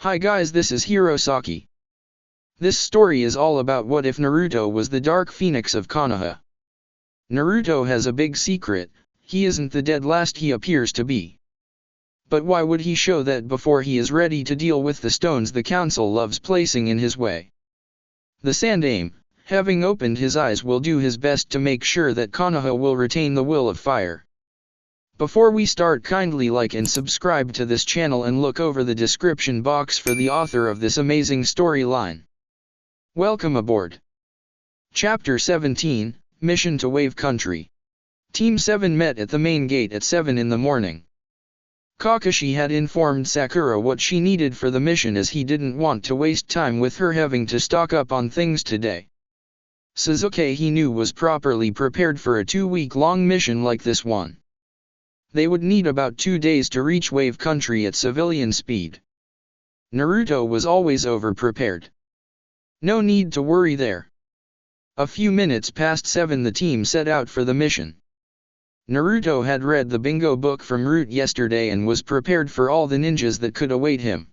Hi guys, this is Hirosaki. This story is all about what if Naruto was the Dark Phoenix of Konoha. Naruto has a big secret: he isn't the dead last he appears to be. But why would he show that before he is ready to deal with the stones the council loves placing in his way? The Sandaime, having opened his eyes, will do his best to make sure that Konoha will retain the will of fire. Before we start, kindly like and subscribe to this channel and look over the description box for the author of this amazing storyline. Welcome aboard. Chapter 17, Mission to Wave Country. Team 7 met at the main gate at 7 in the morning. Kakashi had informed Sakura what she needed for the mission, as he didn't want to waste time with her having to stock up on things today. Sasuke, he knew, was properly prepared for a 2-week-long mission like this one. They would need about 2 days to reach Wave Country at civilian speed. Naruto was always over-prepared. No need to worry there. A few minutes past 7, the team set out for the mission. Naruto had read the bingo book from Root yesterday and was prepared for all the ninjas that could await him.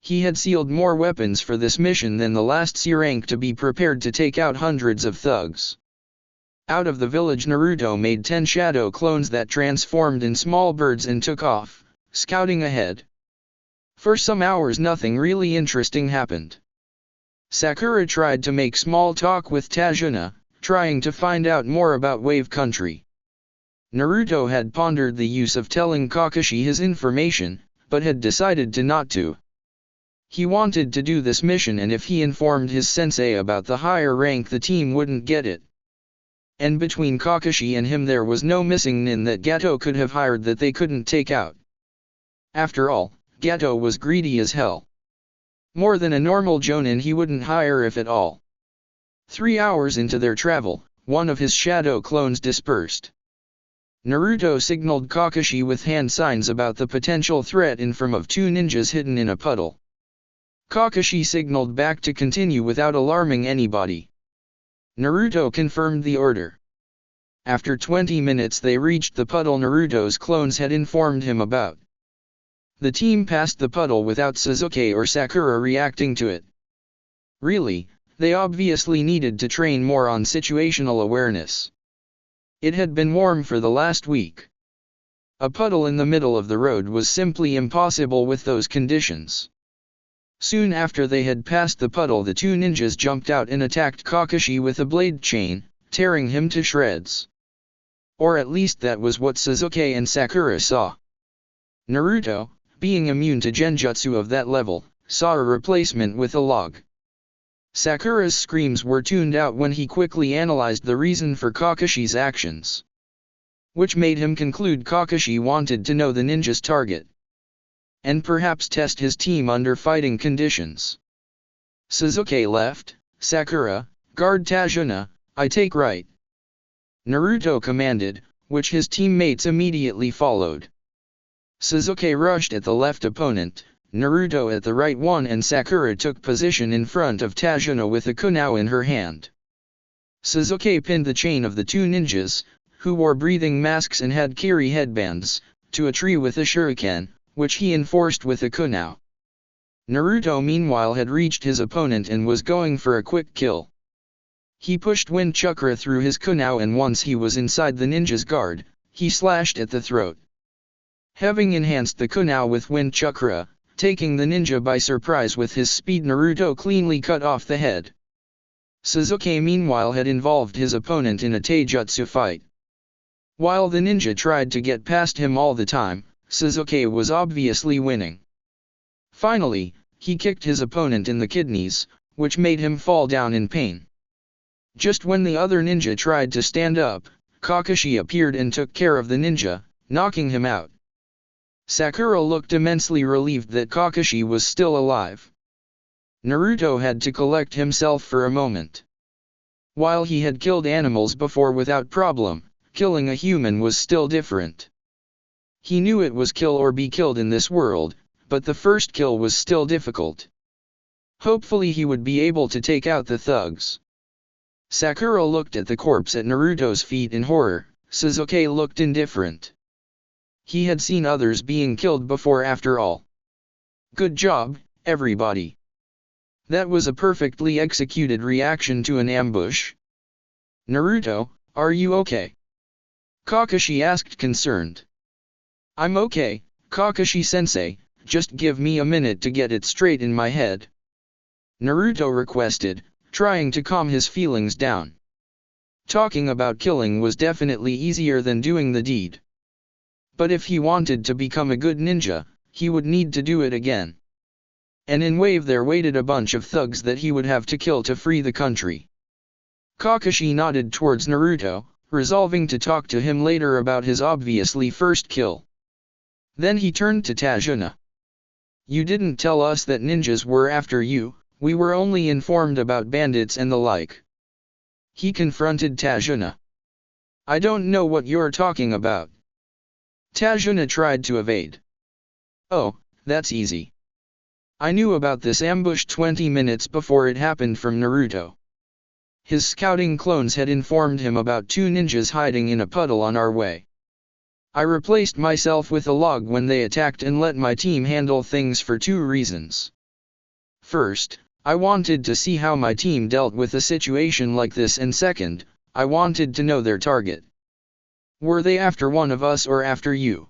He had sealed more weapons for this mission than the last C rank to be prepared to take out hundreds of thugs. Out of the village, Naruto made 10 shadow clones that transformed in small birds and took off, scouting ahead. For some hours nothing really interesting happened. Sakura tried to make small talk with Tajuna, trying to find out more about Wave Country. Naruto had pondered the use of telling Kakashi his information, but had decided to not to. He wanted to do this mission, and if he informed his sensei about the higher rank, the team wouldn't get it. And between Kakashi and him there was no missing nin that Gato could have hired that they couldn't take out. After all, Gato was greedy as hell. More than a normal jonin he wouldn't hire if at all. 3 hours into their travel, one of his shadow clones dispersed. Naruto signaled Kakashi with hand signs about the potential threat in form of 2 ninjas hidden in a puddle. Kakashi signaled back to continue without alarming anybody. Naruto confirmed the order. After 20 minutes they reached the puddle Naruto's clones had informed him about. The team passed the puddle without Sasuke or Sakura reacting to it. Really, they obviously needed to train more on situational awareness. It had been warm for the last week. A puddle in the middle of the road was simply impossible with those conditions. Soon after they had passed the puddle, the 2 ninjas jumped out and attacked Kakashi with a blade chain, tearing him to shreds. Or at least that was what Sasuke and Sakura saw. Naruto, being immune to genjutsu of that level, saw a replacement with a log. Sakura's screams were tuned out when he quickly analyzed the reason for Kakashi's actions, which made him conclude Kakashi wanted to know the ninja's target, and perhaps test his team under fighting conditions. Sasuke left. Sakura, guard Tajuna, I take right. Naruto commanded, which his teammates immediately followed. Sasuke rushed at the left opponent, Naruto at the right one, and Sakura took position in front of Tajuna with a kunai in her hand. Sasuke pinned the chain of the 2 ninjas, who wore breathing masks and had kiri headbands, to a tree with a shuriken, which he enforced with a kunai. Naruto meanwhile had reached his opponent and was going for a quick kill. He pushed wind chakra through his kunai, and once he was inside the ninja's guard, he slashed at the throat. Having enhanced the kunai with wind chakra, taking the ninja by surprise with his speed, Naruto cleanly cut off the head. Sasuke meanwhile had involved his opponent in a taijutsu fight. While the ninja tried to get past him all the time, Sasuke was obviously winning. Finally, he kicked his opponent in the kidneys, which made him fall down in pain. Just when the other ninja tried to stand up, Kakashi appeared and took care of the ninja, knocking him out. Sakura looked immensely relieved that Kakashi was still alive. Naruto had to collect himself for a moment. While he had killed animals before without problem, killing a human was still different. He knew it was kill or be killed in this world, but the first kill was still difficult. Hopefully he would be able to take out the thugs. Sakura looked at the corpse at Naruto's feet in horror. Sasuke looked indifferent. He had seen others being killed before after all. Good job, everybody. That was a perfectly executed reaction to an ambush. Naruto, are you okay? Kakashi asked concerned. I'm okay, Kakashi-sensei, just give me a minute to get it straight in my head. Naruto requested, trying to calm his feelings down. Talking about killing was definitely easier than doing the deed. But if he wanted to become a good ninja, he would need to do it again. And in Wave there waited a bunch of thugs that he would have to kill to free the country. Kakashi nodded towards Naruto, resolving to talk to him later about his obviously first kill. Then he turned to Tajuna. You didn't tell us that ninjas were after you, we were only informed about bandits and the like. He confronted Tajuna. I don't know what you're talking about. Tajuna tried to evade. Oh, that's easy. I knew about this ambush 20 minutes before it happened from Naruto. His scouting clones had informed him about 2 ninjas hiding in a puddle on our way. I replaced myself with a log when they attacked and let my team handle things for 2 reasons. First, I wanted to see how my team dealt with a situation like this, and second, I wanted to know their target. Were they after one of us or after you?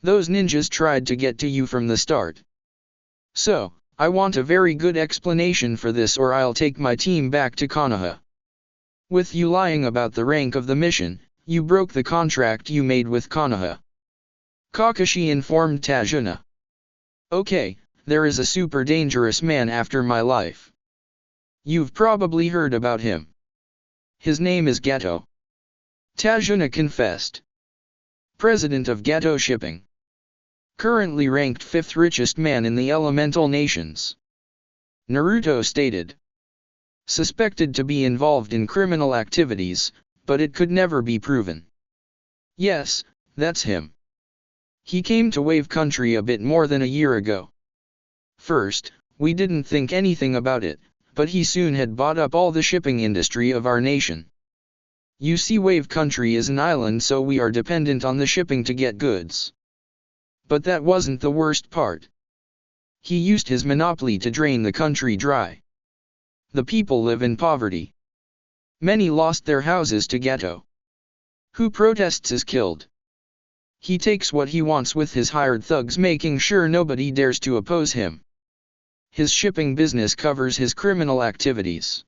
Those ninjas tried to get to you from the start. So, I want a very good explanation for this or I'll take my team back to Konoha. With you lying about the rank of the mission, you broke the contract you made with Konoha. Kakashi informed Tajuna. Okay, there is a super dangerous man after my life. You've probably heard about him. His name is Gato. Tajuna confessed. President of Gato Shipping. Currently ranked 5th richest man in the elemental nations. Naruto stated. Suspected to be involved in criminal activities, but it could never be proven. Yes, that's him. He came to Wave Country a bit more than a year ago. First, we didn't think anything about it, but he soon had bought up all the shipping industry of our nation. You see, Wave Country is an island, so we are dependent on the shipping to get goods. But that wasn't the worst part. He used his monopoly to drain the country dry. The people live in poverty. Many lost their houses to Gato. Who protests is killed. He takes what he wants with his hired thugs, making sure nobody dares to oppose him. His shipping business covers his criminal activities.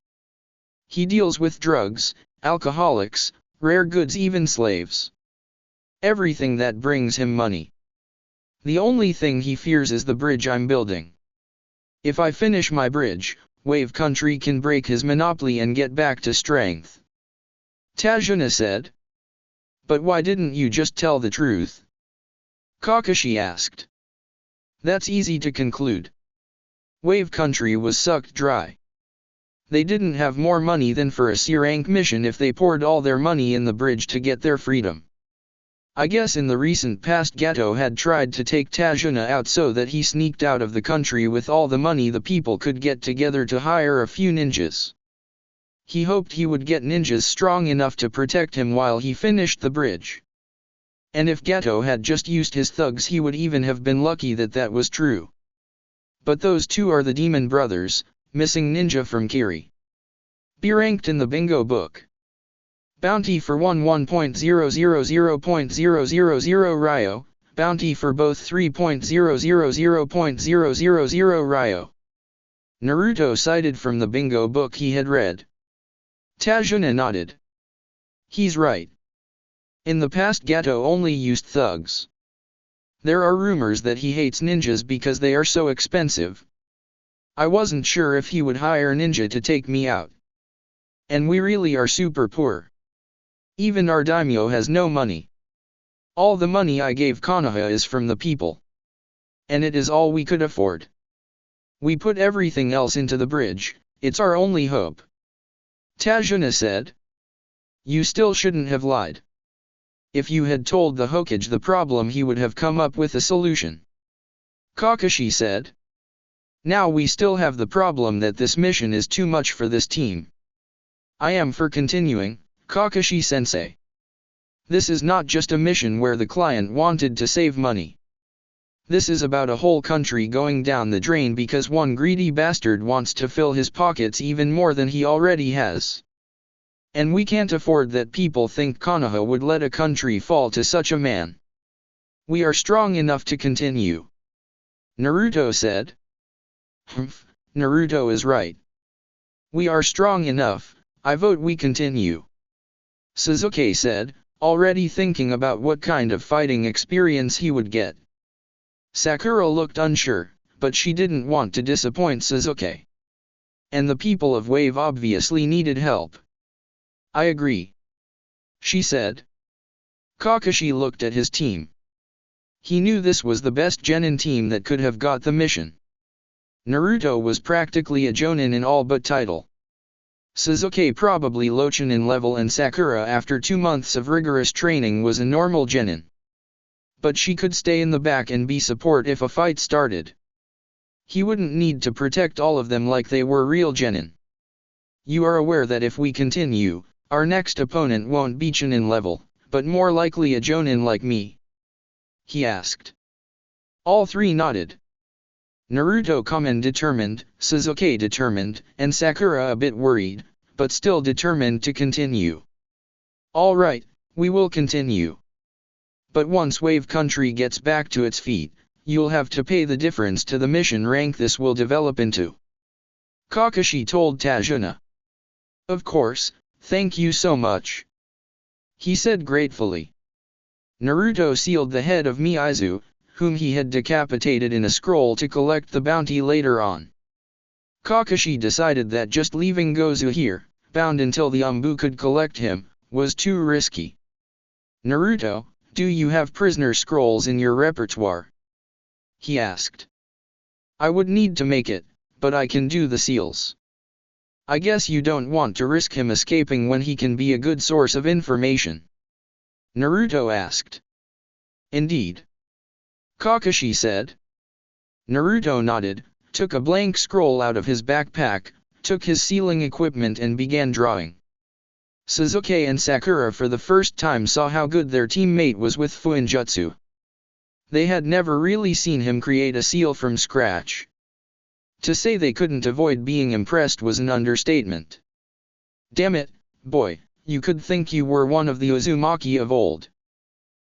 He deals with drugs, alcoholics, rare goods, even slaves. Everything that brings him money. The only thing he fears is the bridge I'm building. If I finish my bridge, Wave Country can break his monopoly and get back to strength. Tajuna said. But why didn't you just tell the truth? Kakashi asked. That's easy to conclude. Wave Country was sucked dry. They didn't have more money than for a C-rank mission if they poured all their money in the bridge to get their freedom. I guess in the recent past Gato had tried to take Tajuna out so that he sneaked out of the country with all the money the people could get together to hire a few ninjas. He hoped he would get ninjas strong enough to protect him while he finished the bridge. And if Gato had just used his thugs, he would even have been lucky that that was true. But those 2 are the demon brothers, missing ninja from Kiri. Be ranked in the bingo book. Bounty for 1.000.000 Ryo, bounty for both 3.000.000 Ryo. Naruto cited from the bingo book he had read. Tajuna nodded. He's right. In the past Gato only used thugs. There are rumors that he hates ninjas because they are so expensive. I wasn't sure if he would hire ninja to take me out. And we really are super poor. Even our daimyo has no money. All the money I gave Konoha is from the people. And it is all we could afford. We put everything else into the bridge, it's our only hope. Tajuna said. You still shouldn't have lied. If you had told the Hokage the problem, he would have come up with a solution. Kakashi said. Now we still have the problem that this mission is too much for this team. I am for continuing, Kakashi-sensei. This is not just a mission where the client wanted to save money. This is about a whole country going down the drain because one greedy bastard wants to fill his pockets even more than he already has. And we can't afford that people think Konoha would let a country fall to such a man. We are strong enough to continue. Naruto said. Humph, Naruto is right. We are strong enough, I vote we continue. Sasuke said, already thinking about what kind of fighting experience he would get. Sakura looked unsure, but she didn't want to disappoint Sasuke. And the people of Wave obviously needed help. I agree, she said. Kakashi looked at his team. He knew this was the best genin team that could have got the mission. Naruto was practically a jonin in all but title. Sasuke probably low chunin level, and Sakura after 2 months of rigorous training was a normal genin. But she could stay in the back and be support if a fight started. He wouldn't need to protect all of them like they were real genin. You are aware that if we continue, our next opponent won't be chunin level, but more likely a jonin like me? He asked. All three nodded. Naruto calm and determined, Sasuke determined, and Sakura a bit worried, but still determined to continue. All right, we will continue. But once Wave Country gets back to its feet, you'll have to pay the difference to the mission rank this will develop into. Kakashi told Tajuna. Of course, thank you so much, he said gratefully. Naruto sealed the head of Miizu, whom he had decapitated, in a scroll to collect the bounty later on. Kakashi decided that just leaving Gozu here, bound until the Umbu could collect him, was too risky. Naruto, do you have prisoner scrolls in your repertoire? He asked. I would need to make it, but I can do the seals. I guess you don't want to risk him escaping when he can be a good source of information? Naruto asked. Indeed, Kakashi said. Naruto nodded, took a blank scroll out of his backpack, took his sealing equipment and began drawing. Sasuke and Sakura for the first time saw how good their teammate was with Fuinjutsu. They had never really seen him create a seal from scratch. To say they couldn't avoid being impressed was an understatement. Damn it, boy, you could think you were one of the Uzumaki of old.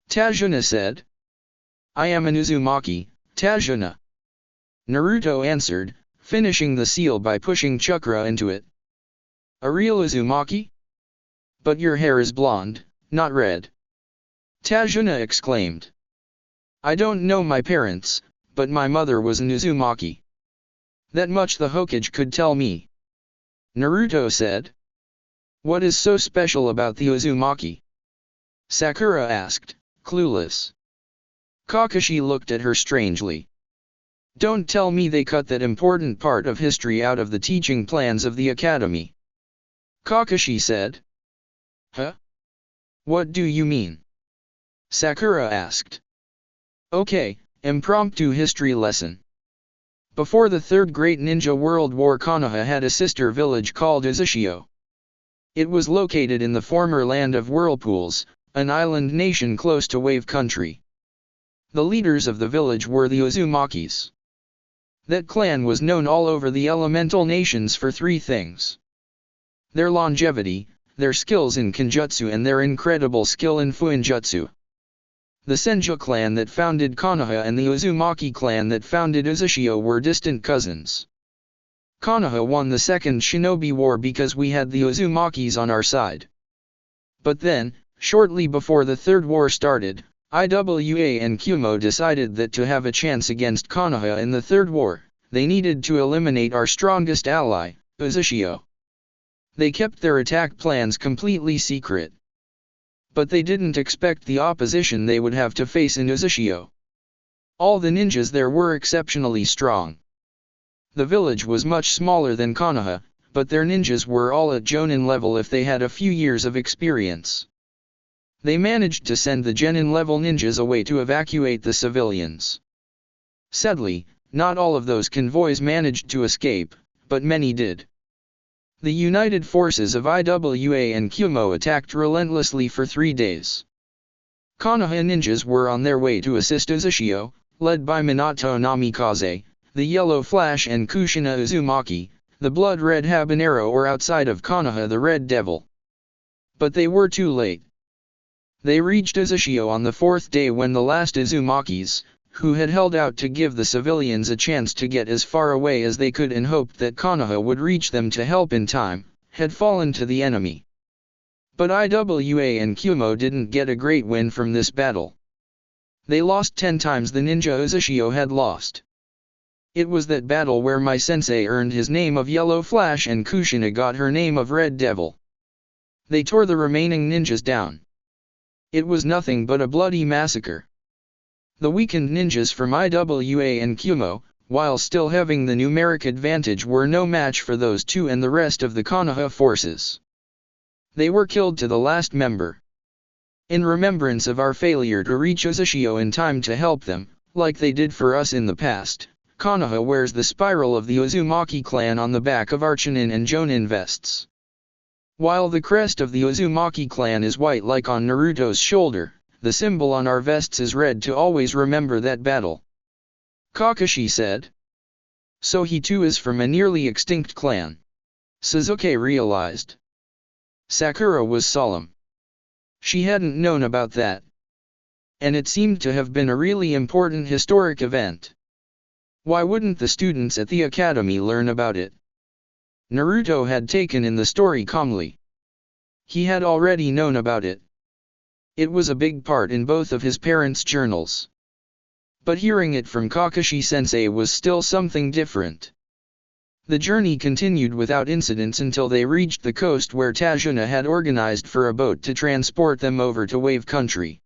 Tajuna said. I am an Uzumaki, Tajuna. Naruto answered, finishing the seal by pushing chakra into it. A real Uzumaki? But your hair is blonde, not red. Tajuna exclaimed. I don't know my parents, but my mother was an Uzumaki. That much the Hokage could tell me. Naruto said. What is so special about the Uzumaki? Sakura asked, clueless. Kakashi looked at her strangely. Don't tell me they cut that important part of history out of the teaching plans of the academy. Kakashi said. Huh? What do you mean? Sakura asked. Okay, impromptu history lesson. Before the Third Great Ninja World War, Konoha had a sister village called Uzushio. It was located in the former land of Whirlpools, an island nation close to Wave Country. The leaders of the village were the Uzumakis. That clan was known all over the elemental nations for three things: their longevity, their skills in Kenjutsu, and their incredible skill in Fuinjutsu. The Senju clan that founded Konoha and the Uzumaki clan that founded Uzushio were distant cousins. Konoha won the Second Shinobi War because we had the Uzumakis on our side. But then, shortly before the Third War started, Iwa and Kumo decided that to have a chance against Konoha in the Third War, they needed to eliminate our strongest ally, Uzushio. They kept their attack plans completely secret. But they didn't expect the opposition they would have to face in Uzushio. All the ninjas there were exceptionally strong. The village was much smaller than Konoha, but their ninjas were all at Jonin level if they had a few years of experience. They managed to send the Genin level ninjas away to evacuate the civilians. Sadly, not all of those convoys managed to escape, but many did. The united forces of Iwa and Kumo attacked relentlessly for 3 days. Konoha ninjas were on their way to assist Uzushio, led by Minato Namikaze, the Yellow Flash and Kushina Uzumaki, the blood-red habanero, or outside of Konoha the Red Devil. But they were too late. They reached Uzushio on the fourth day when the last Uzumakis, who had held out to give the civilians a chance to get as far away as they could and hoped that Konoha would reach them to help in time, had fallen to the enemy. But Iwa and Kumo didn't get a great win from this battle. They lost 10 times the ninja Uzushio had lost. It was that battle where my sensei earned his name of Yellow Flash and Kushina got her name of Red Devil. They tore the remaining ninjas down. It was nothing but a bloody massacre. The weakened ninjas from Iwa and Kumo, while still having the numeric advantage, were no match for those two and the rest of the Konoha forces. They were killed to the last member. In remembrance of our failure to reach Uzushio in time to help them, like they did for us in the past, Konoha wears the spiral of the Uzumaki clan on the back of our Chunin and Jonin vests. While the crest of the Uzumaki clan is white like on Naruto's shoulder, the symbol on our vests is red to always remember that battle. Kakashi said. So he too is from a nearly extinct clan. Sasuke realized. Sakura was solemn. She hadn't known about that. And it seemed to have been a really important historic event. Why wouldn't the students at the academy learn about it? Naruto had taken in the story calmly. He had already known about it. It was a big part in both of his parents' journals. But hearing it from Kakashi-sensei was still something different. The journey continued without incidents until they reached the coast where Tajuna had organized for a boat to transport them over to Wave Country.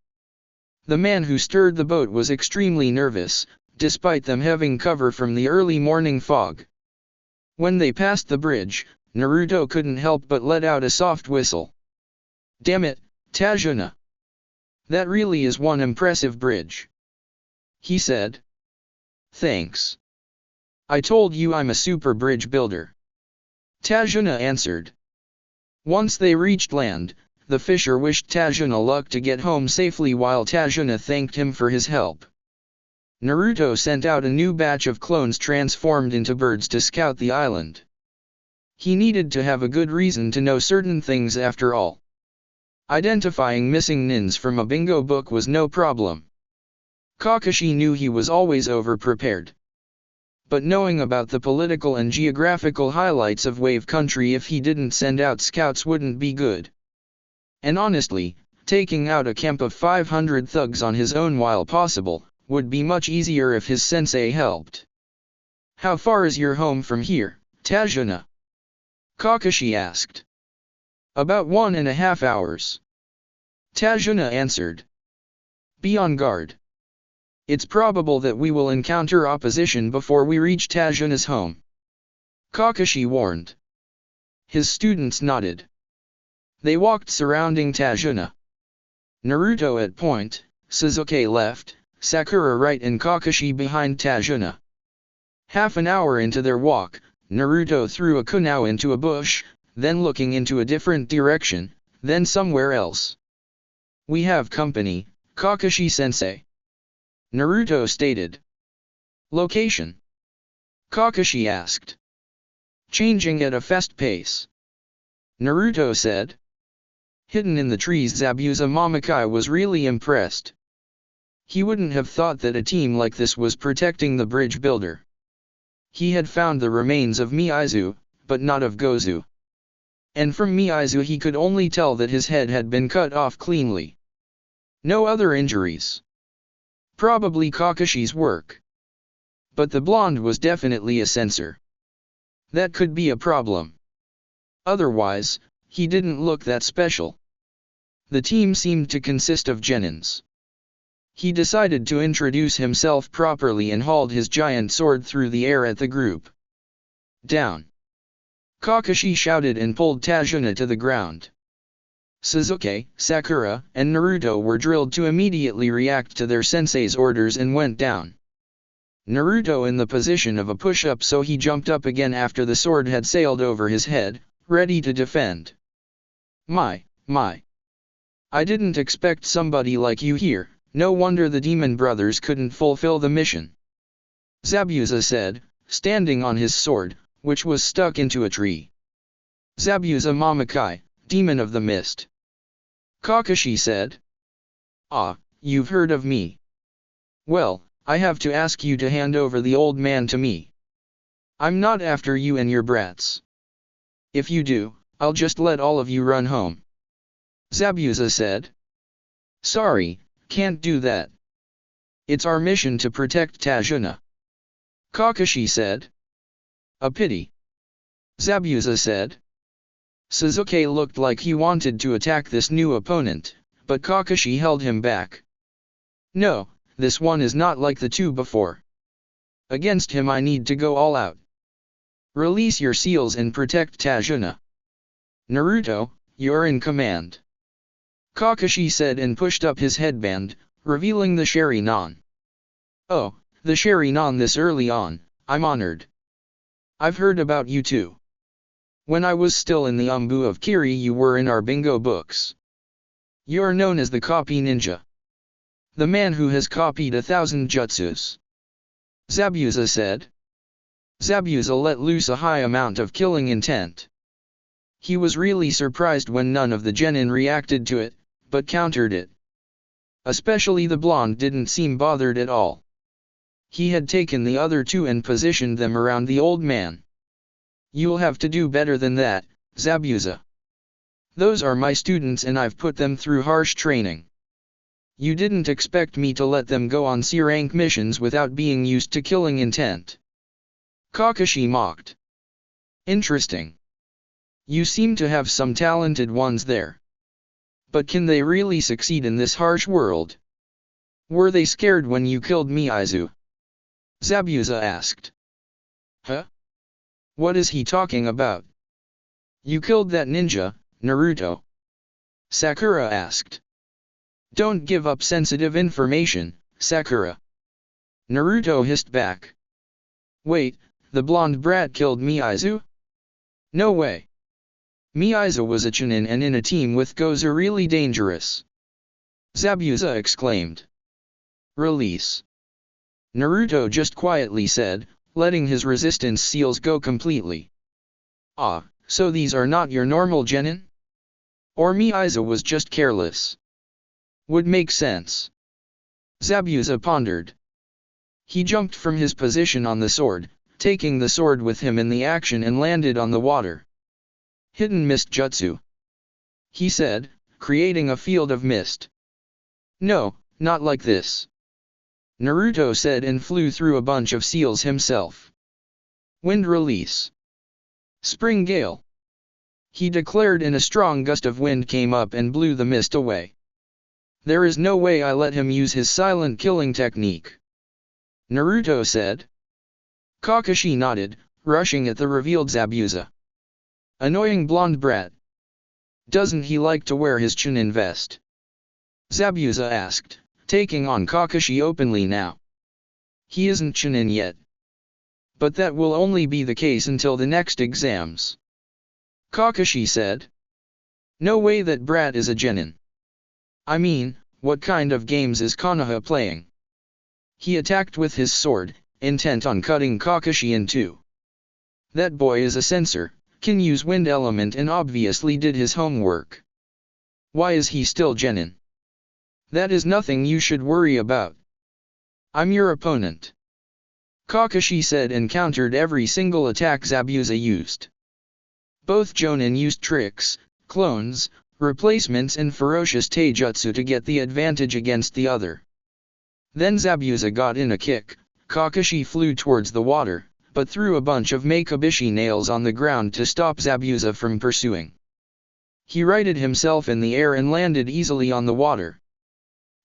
The man who steered the boat was extremely nervous, despite them having cover from the early morning fog. When they passed the bridge, Naruto couldn't help but let out a soft whistle. Damn it, Tajuna! That really is one impressive bridge, he said. Thanks. I told you I'm a super bridge builder, Tajuna answered. Once they reached land, the fisher wished Tajuna luck to get home safely while Tajuna thanked him for his help. Naruto sent out a new batch of clones transformed into birds to scout the island. He needed to have a good reason to know certain things after all. Identifying missing nins from a bingo book was no problem. Kakashi knew he was always over-prepared. But knowing about the political and geographical highlights of Wave Country if he didn't send out scouts wouldn't be good. And honestly, taking out a camp of 500 thugs on his own while possible, would be much easier if his sensei helped. How far is your home from here, Tajuna? Kakashi asked. About 1.5 hours. Tajuna answered. Be on guard. It's probable that we will encounter opposition before we reach Tajuna's home, Kakashi warned. His students nodded. They walked surrounding Tajuna. Naruto at point, Sasuke left, Sakura right and Kakashi behind Tajuna. Half an hour into their walk, Naruto threw a kunao into a bush, then looking into a different direction, then somewhere else. We have company, Kakashi-sensei, Naruto stated. Location? Kakashi asked. Changing at a fast pace, Naruto said. Hidden in the trees, Zabuza Momokai was really impressed. He wouldn't have thought that a team like this was protecting the bridge builder. He had found the remains of Miizu, but not of Gozu. And from Miizu he could only tell that his head had been cut off cleanly. No other injuries. Probably Kakashi's work. But the blonde was definitely a censor. That could be a problem. Otherwise, he didn't look that special. The team seemed to consist of genins. He decided to introduce himself properly and hauled his giant sword through the air at the group. Down! Kakashi shouted and pulled Tajuna to the ground. Sasuke, Sakura, and Naruto were drilled to immediately react to their sensei's orders and went down. Naruto in the position of a push-up, so he jumped up again after the sword had sailed over his head, ready to defend. My. I didn't expect somebody like you here, no wonder the demon brothers couldn't fulfill the mission. Zabuza said, standing on his sword, which was stuck into a tree. Zabuza Mamakai, demon of the mist. Kakashi said. Ah, you've heard of me. Well, I have to ask you to hand over the old man to me. I'm not after you and your brats. If you do, I'll just let all of you run home. Zabuza said. Sorry, can't do that. It's our mission to protect Tajuna. Kakashi said. A pity. Zabuza said. Sasuke looked like he wanted to attack this new opponent, but Kakashi held him back. No, this one is not like the two before. Against him I need to go all out. Release your seals and protect Tajuna. Naruto, you're in command. Kakashi said and pushed up his headband, revealing the Sharingan. Oh, the Sharingan this early on, I'm honored. I've heard about you too. When I was still in the Umbu of Kiri you were in our bingo books. You're known as the copy ninja. The man who has copied 1,000 jutsus. Zabuza said. Zabuza let loose a high amount of killing intent. He was really surprised when none of the genin reacted to it, but countered it. Especially the blonde didn't seem bothered at all. He had taken the other two and positioned them around the old man. You'll have to do better than that, Zabuza. Those are my students and I've put them through harsh training. You didn't expect me to let them go on C-rank missions without being used to killing intent. Kakashi mocked. Interesting. You seem to have some talented ones there. But can they really succeed in this harsh world? Were they scared when you killed Miizu? Zabuza asked. Huh? What is he talking about? You killed that ninja, Naruto? Sakura asked. Don't give up sensitive information, Sakura. Naruto hissed back. Wait, the blonde brat killed Miizu? No way. Miizu was a chunin and in a team with Gozu really dangerous. Zabuza exclaimed. Release. Naruto just quietly said, letting his resistance seals go completely. Ah, so these are not your normal genin? Or Miizu was just careless? Would make sense. Zabuza pondered. He jumped from his position on the sword, taking the sword with him in the action and landed on the water. Hidden mist jutsu. He said, creating a field of mist. No, not like this. Naruto said and flew through a bunch of seals himself. Wind release. Spring gale. He declared and a strong gust of wind came up and blew the mist away. There is no way I let him use his silent killing technique. Naruto said. Kakashi nodded, rushing at the revealed Zabuza. Annoying blonde brat. Doesn't he like to wear his chunin vest? Zabuza asked, taking on Kakashi openly now. He isn't chunin yet. But that will only be the case until the next exams. Kakashi said. No way that brat is a genin. I mean, what kind of games is Konoha playing? He attacked with his sword, intent on cutting Kakashi in two. That boy is a censor, can use wind element and obviously did his homework. Why is he still genin? That is nothing you should worry about. I'm your opponent. Kakashi said and countered every single attack Zabuza used. Both jonin used tricks, clones, replacements and ferocious taijutsu to get the advantage against the other. Then Zabuza got in a kick, Kakashi flew towards the water, but threw a bunch of Makubishi nails on the ground to stop Zabuza from pursuing. He righted himself in the air and landed easily on the water.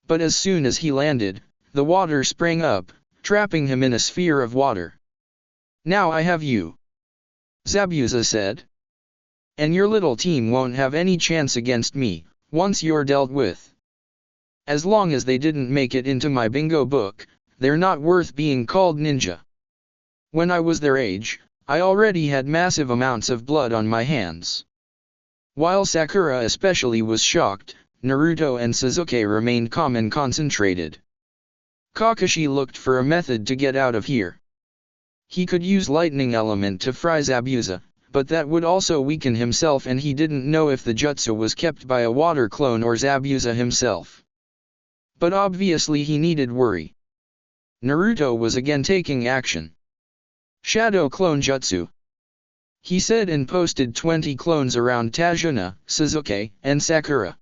But as soon as he landed, the water sprang up, trapping him in a sphere of water. Now I have you. Zabuza said. And your little team won't have any chance against me, once you're dealt with. As long as they didn't make it into my bingo book, they're not worth being called ninja. When I was their age, I already had massive amounts of blood on my hands. While Sakura especially was shocked, Naruto and Sasuke remained calm and concentrated. Kakashi looked for a method to get out of here. He could use lightning element to fry Zabuza, but that would also weaken himself, and he didn't know if the jutsu was kept by a water clone or Zabuza himself. But obviously he needed worry. Naruto was again taking action. Shadow Clone Jutsu, he said, and posted 20 clones around Tajuna, Sasuke, and Sakura.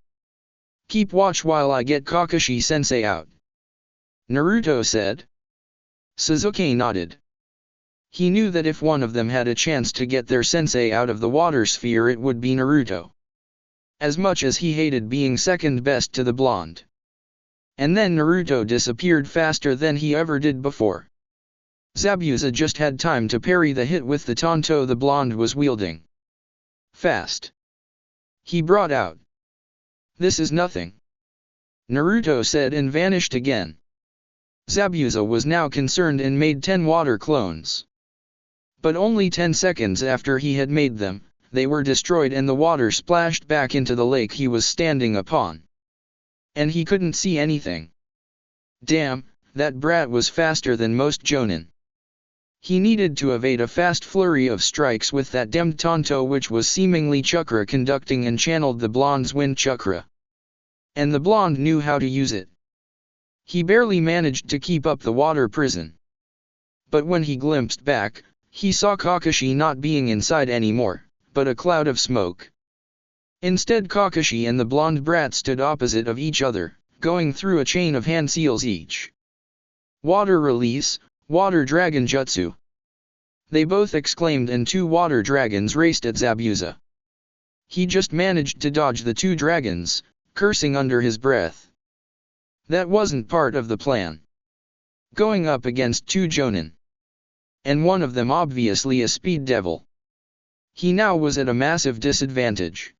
Keep watch while I get Kakashi-sensei out, Naruto said. Sasuke nodded. He knew that if one of them had a chance to get their sensei out of the water sphere, it would be Naruto. As much as he hated being second best to the blonde. And then Naruto disappeared faster than he ever did before. Zabuza just had time to parry the hit with the tanto the blonde was wielding. Fast, he brought out. This is nothing, Naruto said, and vanished again. Zabuza was now concerned and made 10 water clones. But only 10 seconds after he had made them, they were destroyed and the water splashed back into the lake he was standing upon. And he couldn't see anything. Damn, that brat was faster than most jonin. He needed to evade a fast flurry of strikes with that demmed tanto, which was seemingly chakra conducting and channeled the blonde's wind chakra. And the blonde knew how to use it. He barely managed to keep up the water prison. But when he glimpsed back, he saw Kakashi not being inside anymore, but a cloud of smoke. Instead, Kakashi and the blonde brat stood opposite of each other, going through a chain of hand seals each. Water release, water dragon jutsu, they both exclaimed, and 2 water dragons raced at Zabuza. He just managed to dodge the 2 dragons, cursing under his breath. That wasn't part of the plan. Going up against 2 jonin. And one of them obviously a speed devil. He now was at a massive disadvantage.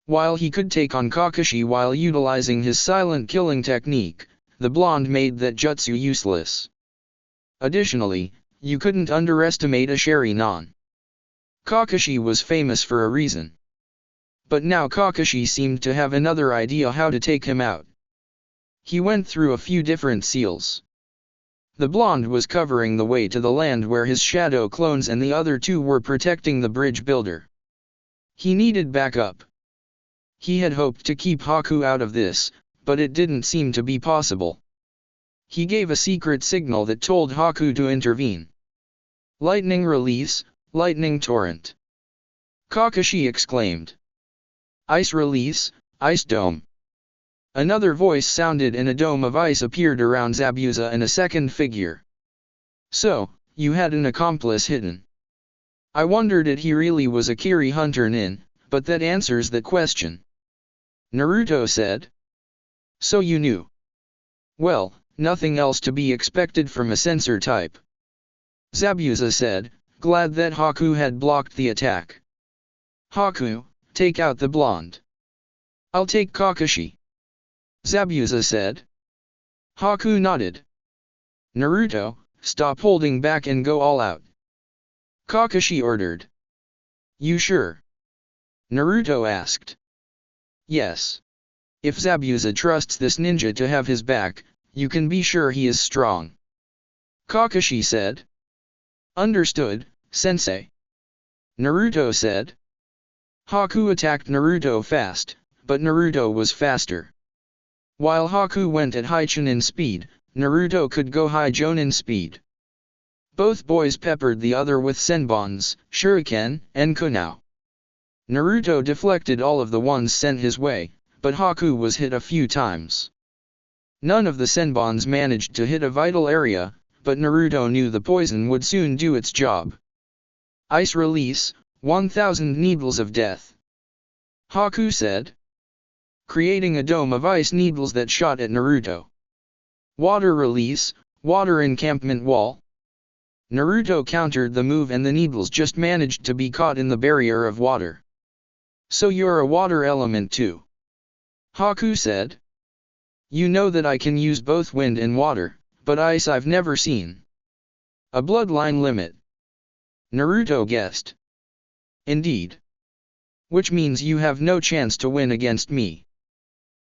While he could take on Kakashi while utilizing his silent killing technique, the blonde made that jutsu useless. Additionally, you couldn't underestimate a Sharingan. Kakashi was famous for a reason. But now Kakashi seemed to have another idea how to take him out. He went through a few different seals. The blonde was covering the way to the land where his shadow clones and the other 2 were protecting the bridge builder. He needed backup. He had hoped to keep Haku out of this, but it didn't seem to be possible. He gave a secret signal that told Haku to intervene. Lightning release, lightning torrent, Kakashi exclaimed. Ice release, ice dome. Another voice sounded and a dome of ice appeared around Zabuza and a second figure. So, you had an accomplice hidden. I wondered if he really was a Kiri hunter nin, but that answers the question, Naruto said. So you knew. Well, nothing else to be expected from a censor type, Zabuza said, glad that Haku had blocked the attack. Haku, take out the blonde. I'll take Kakashi, Zabuza said. Haku nodded. Naruto, stop holding back and go all out, Kakashi ordered. You sure? Naruto asked. Yes. If Zabuza trusts this ninja to have his back, you can be sure he is strong, Kakashi said. Understood, sensei, Naruto said. Haku attacked Naruto fast, but Naruto was faster. While Haku went at high chunin speed, Naruto could go high jonin speed. Both boys peppered the other with senbons, shuriken, and kunao. Naruto deflected all of the ones sent his way, but Haku was hit a few times. None of the senbons managed to hit a vital area, but Naruto knew the poison would soon do its job. Ice release, 1000 needles of death, Haku said, creating a dome of ice needles that shot at Naruto. Water release, water encampment wall. Naruto countered the move and the needles just managed to be caught in the barrier of water. So you're a water element too, Haku said. You know that I can use both wind and water, but ice I've never seen. A bloodline limit, Naruto guessed. Indeed. Which means you have no chance to win against me.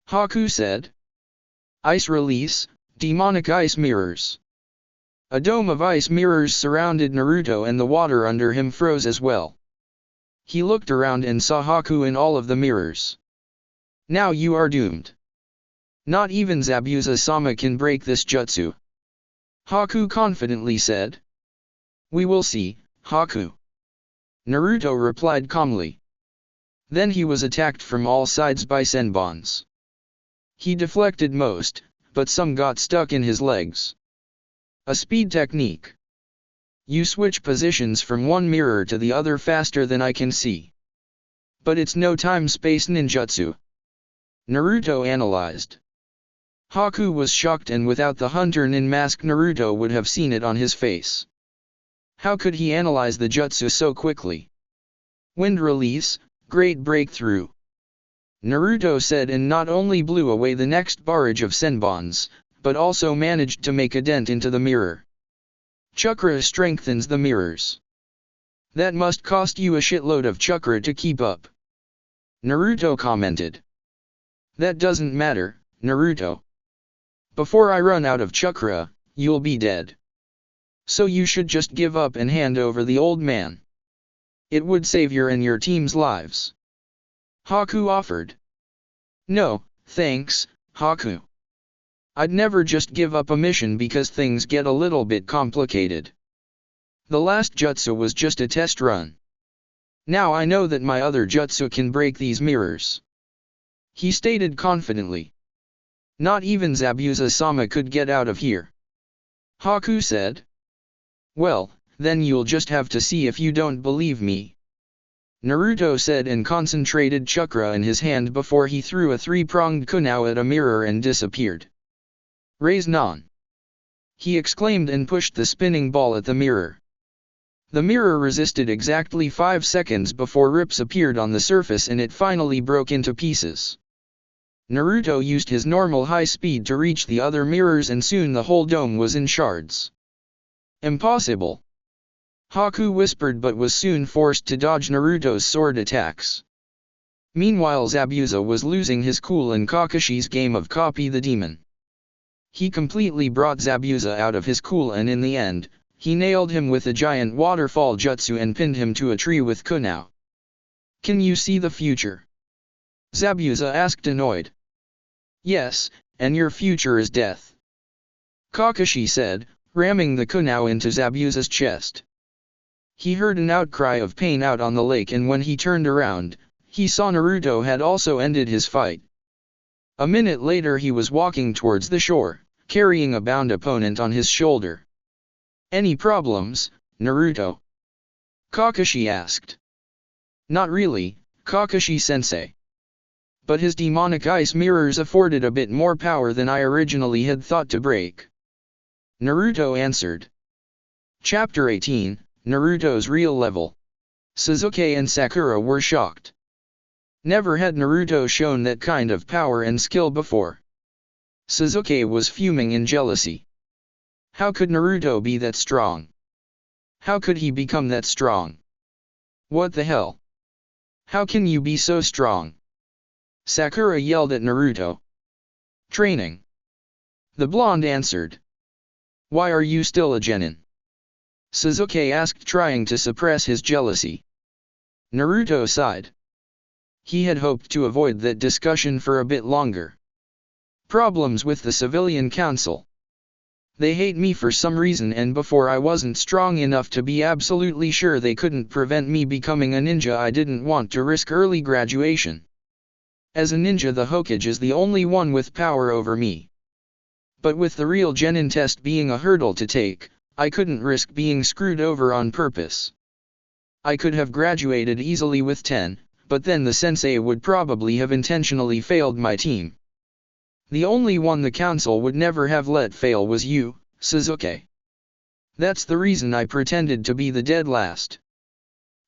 Haku said. Ice release, demonic ice mirrors. A dome of ice mirrors surrounded Naruto and the water under him froze as well. He looked around and saw Haku in all of the mirrors. Now you are doomed. Not even Zabuza-sama can break this jutsu. Haku confidently said. We will see, Haku. Naruto replied calmly. Then he was attacked from all sides by senbons. He deflected most, but some got stuck in his legs. A speed technique. You switch positions from one mirror to the other faster than I can see. But it's no time-space ninjutsu. Naruto analyzed. Haku was shocked, and without the hunter nin mask Naruto would have seen it on his face. How could he analyze the jutsu so quickly? Wind release, great breakthrough. Naruto said, and not only blew away the next barrage of senbons, but also managed to make a dent into the mirror. Chakra strengthens the mirrors. That must cost you a shitload of chakra to keep up. Naruto commented. That doesn't matter, Naruto. Before I run out of chakra, you'll be dead. So you should just give up and hand over the old man. It would save your and your team's lives. Haku offered. No, thanks, Haku. I'd never just give up a mission because things get a little bit complicated. The last jutsu was just a test run. Now I know that my other jutsu can break these mirrors. He stated confidently. Not even Zabuza-sama could get out of here. Haku said. Well, then you'll just have to see if you don't believe me. Naruto said, and concentrated chakra in his hand before he threw a three-pronged kunao at a mirror and disappeared. Raise non! He exclaimed and pushed the spinning ball at the mirror. The mirror resisted exactly 5 seconds before rips appeared on the surface and it finally broke into pieces. Naruto used his normal high speed to reach the other mirrors, and soon the whole dome was in shards. Impossible! Haku whispered, but was soon forced to dodge Naruto's sword attacks. Meanwhile Zabuza was losing his cool in Kakashi's game of Copy the Demon. He completely brought Zabuza out of his cool, and in the end, he nailed him with a giant waterfall jutsu and pinned him to a tree with kunao. Can you see the future? Zabuza asked, annoyed. Yes, and your future is death. Kakashi said, ramming the kunao into Zabuza's chest. He heard an outcry of pain out on the lake, and when he turned around, he saw Naruto had also ended his fight. A minute later he was walking towards the shore, carrying a bound opponent on his shoulder. Any problems, Naruto? Kakashi asked. Not really, Kakashi-sensei. But his demonic ice mirrors afforded a bit more power than I originally had thought to break. Naruto answered. Chapter 18, Naruto's Real Level. Sasuke and Sakura were shocked. Never had Naruto shown that kind of power and skill before. Sasuke was fuming in jealousy. How could Naruto be that strong? How could he become that strong? What the hell? How can you be so strong? Sakura yelled at Naruto. Training. The blonde answered. Why are you still a genin? Sasuke asked, trying to suppress his jealousy. Naruto sighed. He had hoped to avoid that discussion for a bit longer. Problems with the civilian council. They hate me for some reason, and before I wasn't strong enough to be absolutely sure they couldn't prevent me becoming a ninja. I didn't want to risk early graduation. As a ninja, the Hokage is the only one with power over me. But with the real genin test being a hurdle to take, I couldn't risk being screwed over on purpose. I could have graduated easily with 10, but then the sensei would probably have intentionally failed my team. The only one the council would never have let fail was you, Sasuke. That's the reason I pretended to be the dead last.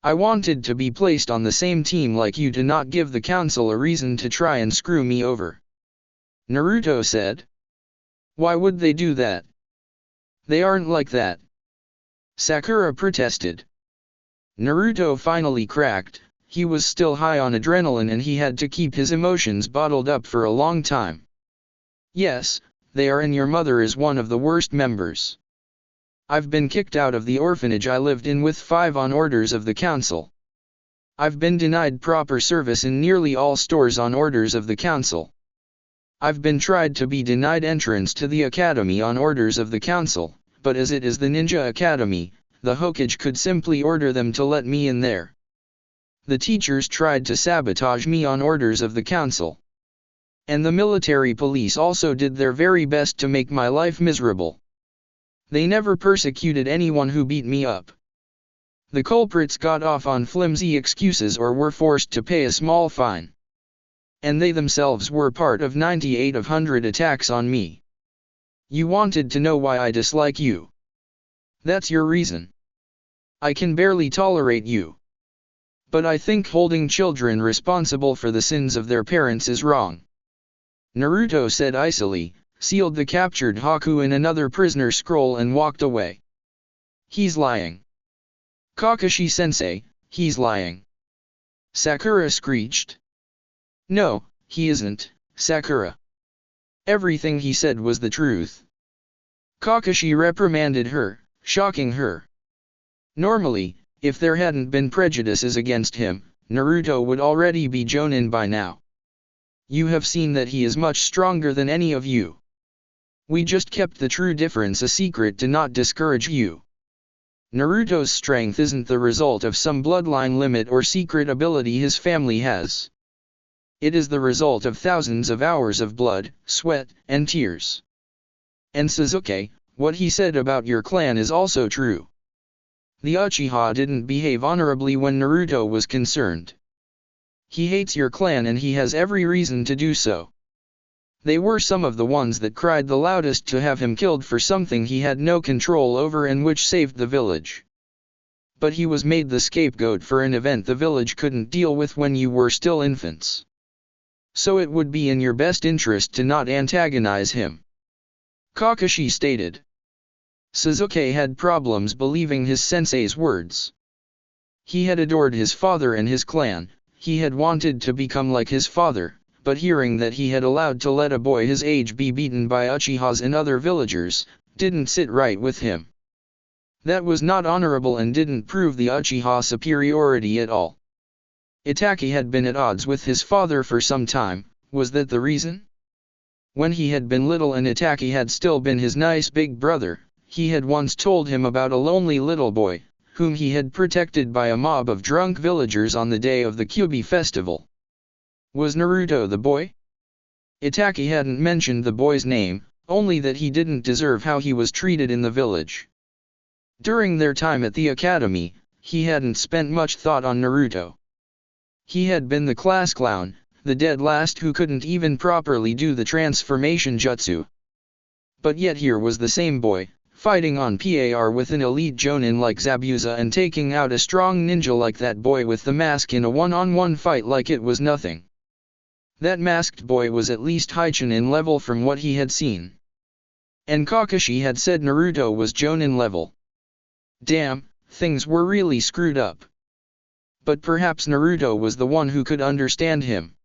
I wanted to be placed on the same team like you to not give the council a reason to try and screw me over. Naruto said. Why would they do that? They aren't like that. Sakura protested. Naruto finally cracked. he was still high on adrenaline and he had to keep his emotions bottled up for a long time. Yes, they are, and your mother is one of the worst members. I've been kicked out of the orphanage I lived in with 5 on orders of the council. I've been denied proper service in nearly all stores on orders of the council. I've been tried to be denied entrance to the academy on orders of the council, but as it is the ninja academy, the Hokage could simply order them to let me in there. The teachers tried to sabotage me on orders of the council. And the military police also did their very best to make my life miserable. They never persecuted anyone who beat me up. The culprits got off on flimsy excuses or were forced to pay a small fine. And they themselves were part of 98 of 100 attacks on me. You wanted to know why I dislike you. That's your reason. I can barely tolerate you. But I think holding children responsible for the sins of their parents is wrong. Naruto said icily, sealed the captured Haku in another prisoner scroll and walked away. He's lying. Kakashi-sensei, he's lying. Sakura screeched. No, he isn't, Sakura. Everything he said was the truth. Kakashi reprimanded her, shocking her. Normally, if there hadn't been prejudices against him, Naruto would already be Jonin by now. You have seen that he is much stronger than any of you. We just kept the true difference a secret to not discourage you. Naruto's strength isn't the result of some bloodline limit or secret ability his family has. It is the result of thousands of hours of blood, sweat, and tears. And Sasuke, what he said about your clan is also true. The Uchiha didn't behave honorably when Naruto was concerned. He hates your clan and he has every reason to do so. They were some of the ones that cried the loudest to have him killed for something he had no control over and which saved the village. But he was made the scapegoat for an event the village couldn't deal with when you were still infants. So it would be in your best interest to not antagonize him. Kakashi stated. Sasuke had problems believing his sensei's words. He had adored his father and his clan, he had wanted to become like his father, but hearing that he had allowed to let a boy his age be beaten by Uchihas and other villagers, didn't sit right with him. That was not honorable and didn't prove the Uchiha superiority at all. Itachi had been at odds with his father for some time, was that the reason? When he had been little and Itachi had still been his nice big brother, he had once told him about a lonely little boy, whom he had protected by a mob of drunk villagers on the day of the Kyuubi festival. Was Naruto the boy? Itachi hadn't mentioned the boy's name, only that he didn't deserve how he was treated in the village. During their time at the academy, he hadn't spent much thought on Naruto. He had been the class clown, the dead last who couldn't even properly do the transformation jutsu. But yet here was the same boy, fighting on par with an elite jonin like Zabuza and taking out a strong ninja like that boy with the mask in a one-on-one fight like it was nothing. That masked boy was at least high Chunin level from what he had seen. And Kakashi had said Naruto was Jonin level. Damn, things were really screwed up. But perhaps Naruto was the one who could understand him.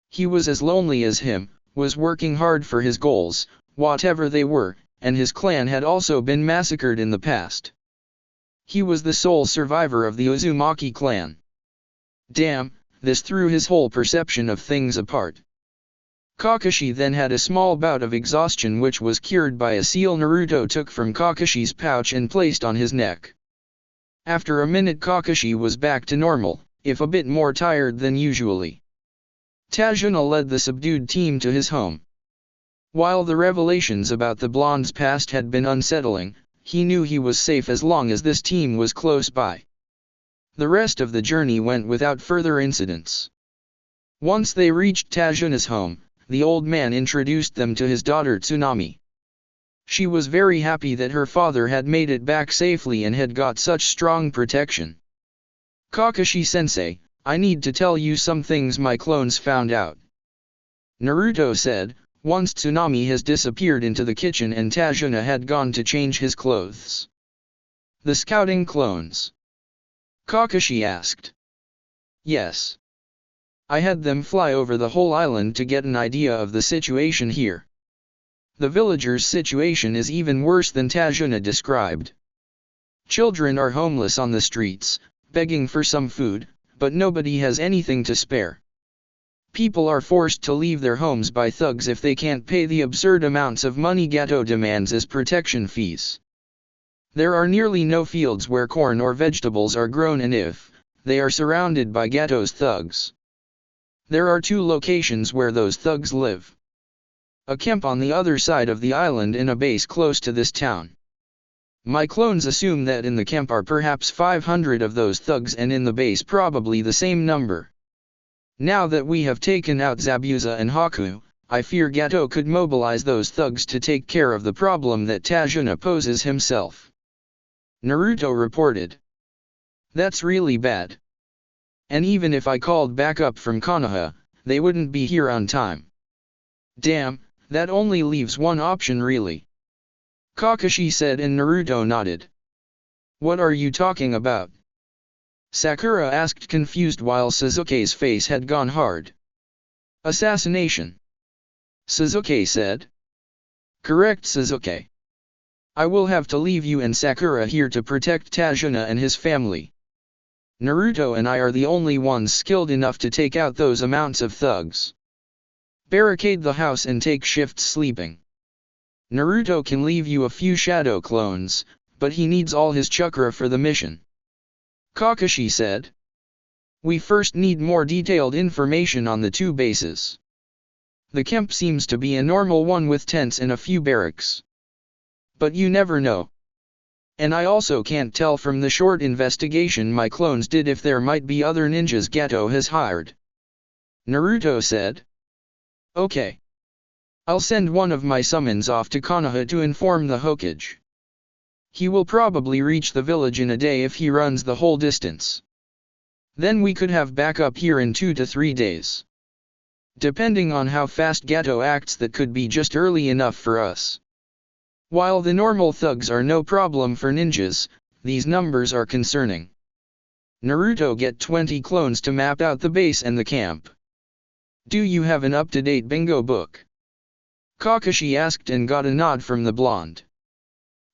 He was as lonely as him, was working hard for his goals, whatever they were, and his clan had also been massacred in the past. He was the sole survivor of the Uzumaki clan. Damn, this threw his whole perception of things apart. Kakashi then had a small bout of exhaustion which was cured by a seal Naruto took from Kakashi's pouch and placed on his neck. After a minute Kakashi was back to normal, if a bit more tired than usually. Tajuna led the subdued team to his home. While the revelations about the blonde's past had been unsettling, he knew he was safe as long as this team was close by. The rest of the journey went without further incidents. Once they reached Tajuna's home, the old man introduced them to his daughter Tsunami. She was very happy that her father had made it back safely and had got such strong protection. Kakashi-sensei, I need to tell you some things my clones found out. Naruto said, once Tsunami has disappeared into the kitchen and Tajuna had gone to change his clothes. The scouting clones. Kakashi asked. Yes. I had them fly over the whole island to get an idea of the situation here. The villagers' situation is even worse than Tajuna described. Children are homeless on the streets, begging for some food, but nobody has anything to spare. People are forced to leave their homes by thugs if they can't pay the absurd amounts of money Gato demands as protection fees. There are nearly no fields where corn or vegetables are grown, and if they are surrounded by Gato's thugs. There are 2 locations where those thugs live. A camp on the other side of the island and a base close to this town. My clones assume that in the camp are perhaps 500 of those thugs, and in the base probably the same number. Now that we have taken out Zabuza and Haku, I fear Gato could mobilize those thugs to take care of the problem that Tajuna poses himself. Naruto reported. That's really bad. And even if I called backup from Konoha, they wouldn't be here on time. Damn, that only leaves one option really. Kakashi said, and Naruto nodded. What are you talking about? Sakura asked, confused, while Sasuke's face had gone hard. Assassination. Sasuke said. Correct, Sasuke. I will have to leave you and Sakura here to protect Tajuna and his family. Naruto and I are the only ones skilled enough to take out those amounts of thugs. Barricade the house and take shifts sleeping. Naruto can leave you a few shadow clones, but he needs all his chakra for the mission. Kakashi said. We first need more detailed information on the 2 bases. The camp seems to be a normal one with tents and a few barracks. But you never know. And I also can't tell from the short investigation my clones did if there might be other ninjas Gato has hired. Naruto said. Okay. I'll send one of my summons off to Konoha to inform the Hokage. He will probably reach the village in a day if he runs the whole distance. Then we could have backup here in 2 to 3 days. Depending on how fast Gato acts, that could be just early enough for us. While the normal thugs are no problem for ninjas, these numbers are concerning. Naruto, get 20 clones to map out the base and the camp. Do you have an up-to-date bingo book? Kakashi asked and got a nod from the blonde.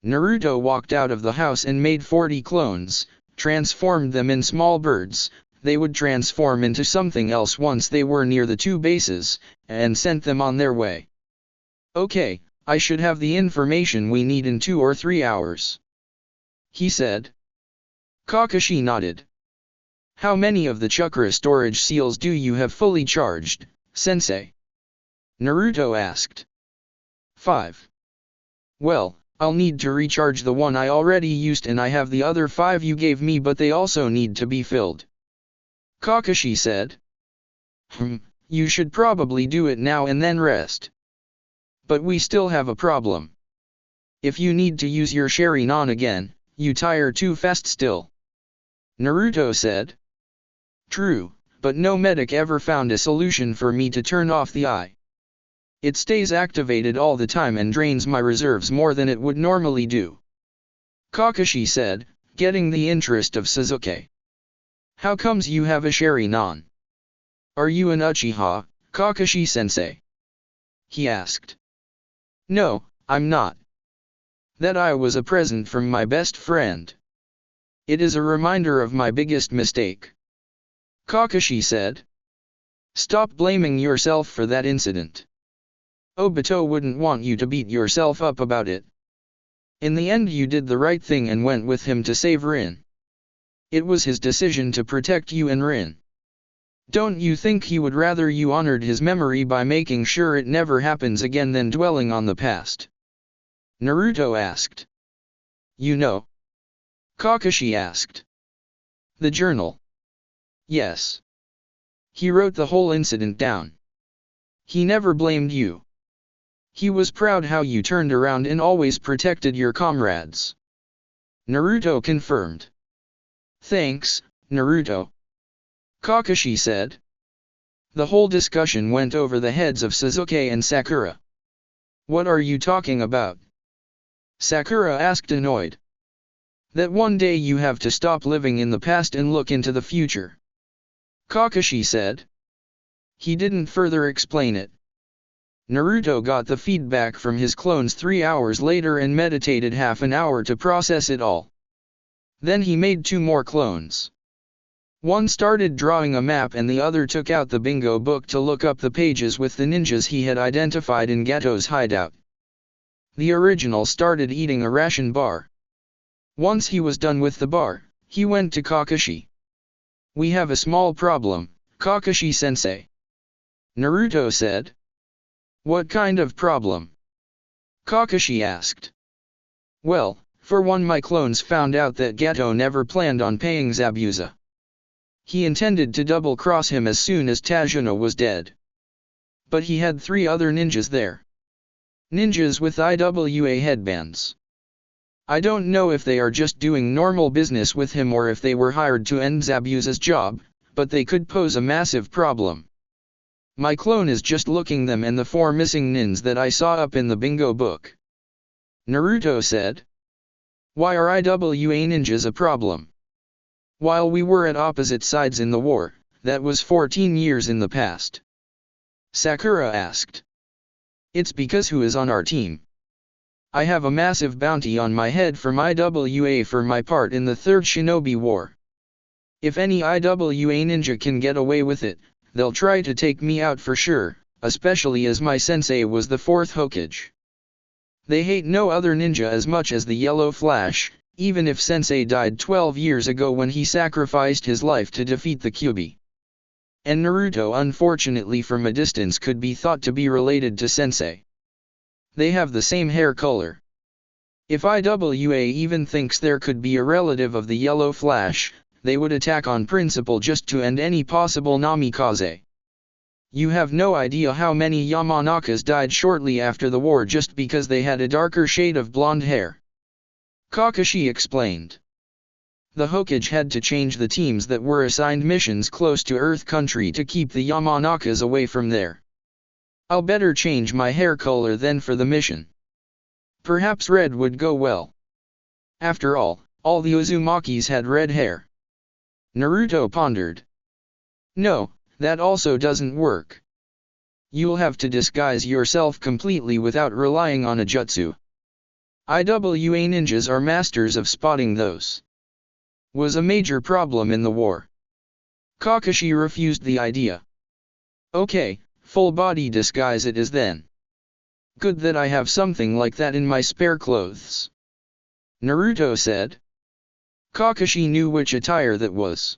Naruto walked out of the house and made 40 clones, transformed them in small birds. They would transform into something else once they were near the 2 bases, and sent them on their way. Okay, I should have the information we need in 2 or 3 hours. He said. Kakashi nodded. How many of the chakra storage seals do you have fully charged, sensei? Naruto asked. 5. Well, I'll need to recharge the one I already used, and I have the other 5 you gave me, but they also need to be filled. Kakashi said. You should probably do it now and then rest. But we still have a problem. If you need to use your Sharingan again, you tire too fast still. Naruto said. True, but no medic ever found a solution for me to turn off the eye. It stays activated all the time and drains my reserves more than it would normally do. Kakashi said, getting the interest of Sasuke. How comes you have a Sharingan? Are you an Uchiha, Kakashi-sensei? He asked. No, I'm not. That eye was a present from my best friend. It is a reminder of my biggest mistake. Kakashi said. Stop blaming yourself for that incident. Obito wouldn't want you to beat yourself up about it. In the end you did the right thing and went with him to save Rin. It was his decision to protect you and Rin. Don't you think he would rather you honored his memory by making sure it never happens again than dwelling on the past? Naruto asked. You know? Kakashi asked. The journal. Yes. He wrote the whole incident down. He never blamed you. He was proud how you turned around and always protected your comrades. Naruto confirmed. Thanks, Naruto. Kakashi said. The whole discussion went over the heads of Sasuke and Sakura. What are you talking about? Sakura asked, annoyed. That one day you have to stop living in the past and look into the future. Kakashi said. He didn't further explain it. Naruto got the feedback from his clones 3 hours later and meditated half an hour to process it all. Then he made 2 more clones. One started drawing a map and the other took out the bingo book to look up the pages with the ninjas he had identified in Gato's hideout. The original started eating a ration bar. Once he was done with the bar, he went to Kakashi. "We have a small problem, Kakashi-sensei," Naruto said. "What kind of problem?" Kakashi asked. "Well, for one, my clones found out that Gato never planned on paying Zabuza. He intended to double-cross him as soon as Tajuna was dead. But he had 3 other ninjas there. Ninjas with IWA headbands. I don't know if they are just doing normal business with him or if they were hired to end Zabuza's job, but they could pose a massive problem. My clone is just looking them and the 4 missing nins that I saw up in the bingo book," Naruto said. "Why are IWA ninjas a problem? While we were at opposite sides in the war, that was 14 years in the past," Sakura asked. "It's because who is on our team? I have a massive bounty on my head from IWA for my part in the Third Shinobi War. If any IWA ninja can get away with it, they'll try to take me out for sure, especially as my sensei was the 4th Hokage. They hate no other ninja as much as the Yellow Flash, even if sensei died 12 years ago when he sacrificed his life to defeat the Kyuubi. And Naruto, unfortunately from a distance, could be thought to be related to sensei. They have the same hair color. If IWA even thinks there could be a relative of the Yellow Flash, they would attack on principle just to end any possible namikaze. You have no idea how many Yamanakas died shortly after the war just because they had a darker shade of blonde hair," Kakashi explained. "The Hokage had to change the teams that were assigned missions close to Earth Country to keep the Yamanakas away from there. I'll better change my hair color then for the mission. Perhaps red would go well. After all the Uzumakis had red hair." Naruto pondered. "No, that also doesn't work. You'll have to disguise yourself completely without relying on a jutsu. IWA ninjas are masters of spotting those. Was a major problem in the war." Kakashi refused the idea. "Okay, full body disguise it is then. Good that I have something like that in my spare clothes," Naruto said. Kakashi knew which attire that was.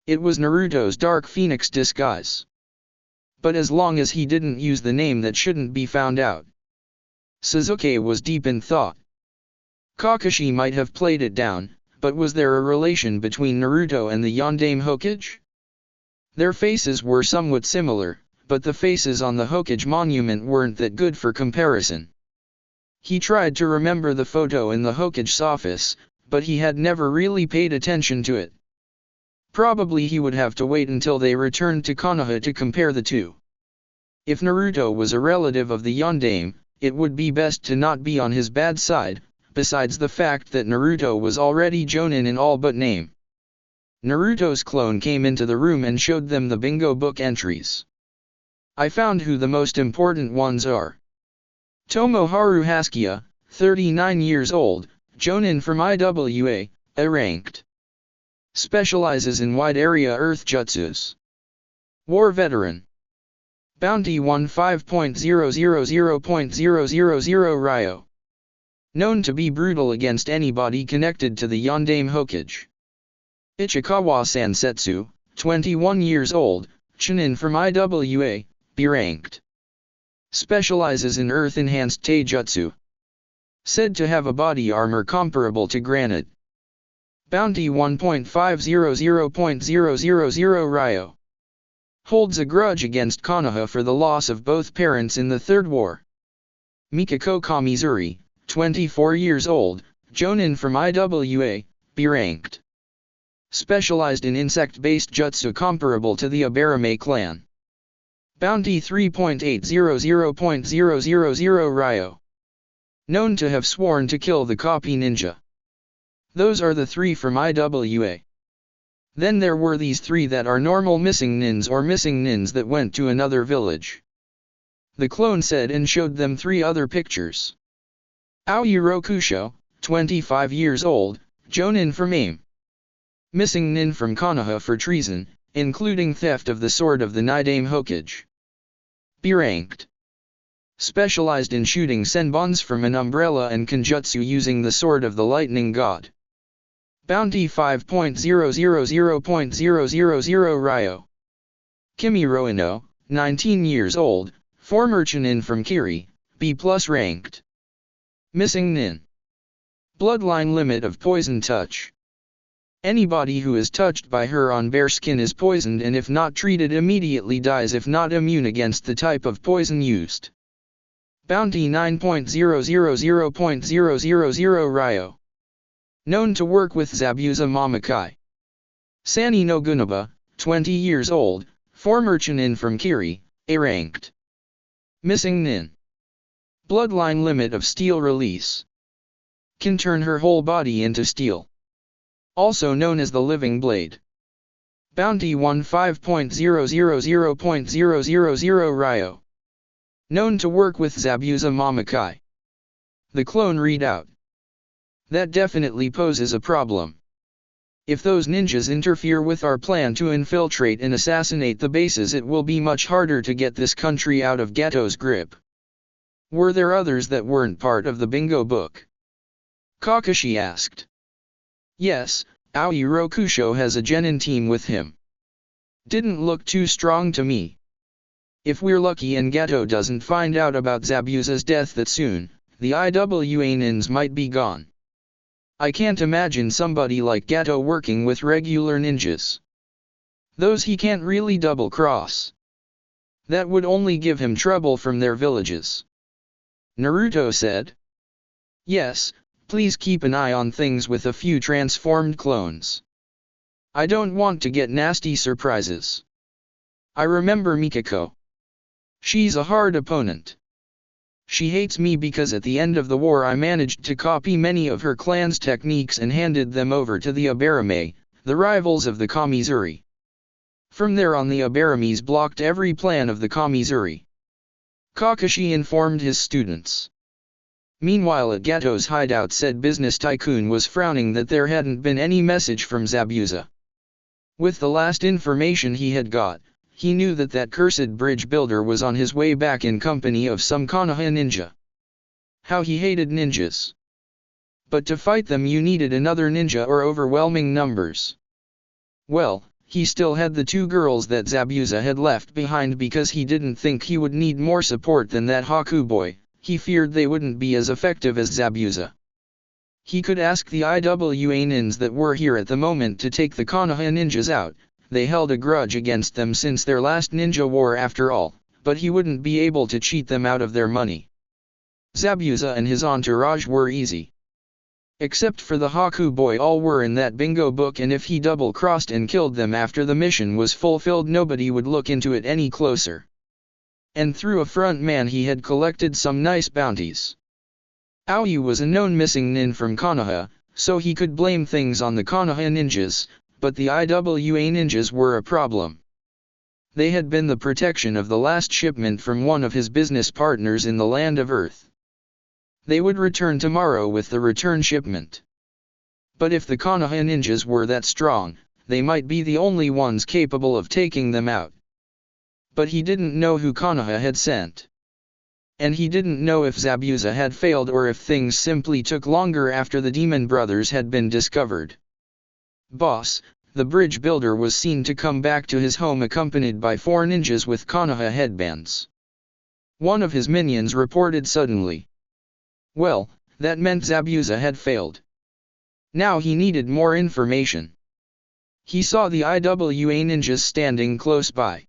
It was Naruto's Dark Phoenix disguise. But as long as he didn't use the name, that shouldn't be found out. Sasuke was deep in thought. Kakashi might have played it down, but was there a relation between Naruto and the Yondaime Hokage? Their faces were somewhat similar, but the faces on the Hokage monument weren't that good for comparison. He tried to remember the photo in the Hokage's office, but he had never really paid attention to it. Probably he would have to wait until they returned to Konoha to compare the two. If Naruto was a relative of the Yondaime, it would be best to not be on his bad side, besides the fact that Naruto was already Jonin in all but name. Naruto's clone came into the room and showed them the bingo book entries. "I found who the most important ones are. Tomoharu Hasukiya, 39 years old, Jonin from IWA, A ranked. Specializes in wide area earth jutsus. War veteran. Bounty 15.000.000 Ryo. Known to be brutal against anybody connected to the Yondaime Hokage. Ichikawa Sansetsu, 21 years old, Chunin from IWA, B ranked. Specializes in earth-enhanced taijutsu. Said to have a body armor comparable to granite. Bounty 1.500.000 Ryo. Holds a grudge against Konoha for the loss of both parents in the Third War. Mikako Kamizuri, 24 years old, Jonin from IWA, B ranked. Specialized in insect-based jutsu comparable to the Abarame clan. Bounty 3.800.000 Ryo. Known to have sworn to kill the copy ninja. Those are the 3 from IWA. Then there were these three that are normal missing nins or missing nins that went to another village. The clone said and showed them three other pictures. Aoyuro Kusho, 25 years old, Jonin for MAME. Missing nin from Konoha for treason, including theft of the sword of the Nidame Hokage. B ranked. Specialized in shooting senbons from an umbrella and kenjutsu using the sword of the lightning god. Bounty 5.000.000 Ryo. Kimiro Ino, 19 years old, former Chunin from Kiri, B+ ranked. Missing nin. Bloodline limit of poison touch. Anybody who is touched by her on bare skin is poisoned and if not treated immediately dies if not immune against the type of poison used. Bounty 9.000.000 Ryo. Known to work with Zabuza Mamakai. Sani no Gunaba, 20 years old, former Chunin from Kiri, A ranked. Missing nin. Bloodline limit of steel release. Can turn her whole body into steel. Also known as the living blade. Bounty 15.000.000 Ryo. Known to work with Zabuza Mamakai. The clone readout. That definitely poses a problem. If those ninjas interfere with our plan to infiltrate and assassinate the bases, it will be much harder to get this country out of Ghetto's grip. Were there others that weren't part of the bingo book? Kakashi asked. Yes, Aoyuro Kusho has a genin team with him. Didn't look too strong to me. If we're lucky and Ghetto doesn't find out about Zabuza's death that soon, the IWA nins might be gone. I can't imagine somebody like Ghetto working with regular ninjas. Those he can't really double-cross. That would only give him trouble from their villages. Naruto said. Yes, please keep an eye on things with a few transformed clones. I don't want to get nasty surprises. I remember Mikako. She's a hard opponent. She hates me because at the end of the war I managed to copy many of her clan's techniques and handed them over to the Abarame, the rivals of the Kamizuri. From there on the Abarames blocked every plan of the Kamizuri. Kakashi informed his students. Meanwhile at Ghetto's hideout, said business tycoon was frowning that there hadn't been any message from Zabuza. With the last information he had got, he knew that that cursed bridge builder was on his way back in company of some Konoha ninja. How he hated ninjas. But to fight them you needed another ninja or overwhelming numbers. Well, he still had the two girls that Zabuza had left behind because he didn't think he would need more support than that Haku boy. He feared they wouldn't be as effective as Zabuza. He could ask the IWA nins that were here at the moment to take the Konoha ninjas out. They held a grudge against them since their last ninja war after all, but he wouldn't be able to cheat them out of their money. Zabuza and his entourage were easy. Except for the Haku boy, all were in that bingo book, and if he double-crossed and killed them after the mission was fulfilled nobody would look into it any closer. And through a front man he had collected some nice bounties. Aoyu was a known missing nin from Konoha, so he could blame things on the Konoha ninjas, but the IWA ninjas were a problem. They had been the protection of the last shipment from one of his business partners in the land of Earth. They would return tomorrow with the return shipment. But if the Konoha ninjas were that strong, they might be the only ones capable of taking them out. But he didn't know who Konoha had sent. And he didn't know if Zabuza had failed or if things simply took longer after the Demon Brothers had been discovered. Boss, the bridge builder was seen to come back to his home accompanied by 4 ninjas with Konoha headbands. One of his minions reported suddenly. Well, that meant Zabuza had failed. Now he needed more information. He saw the IWA ninjas standing close by.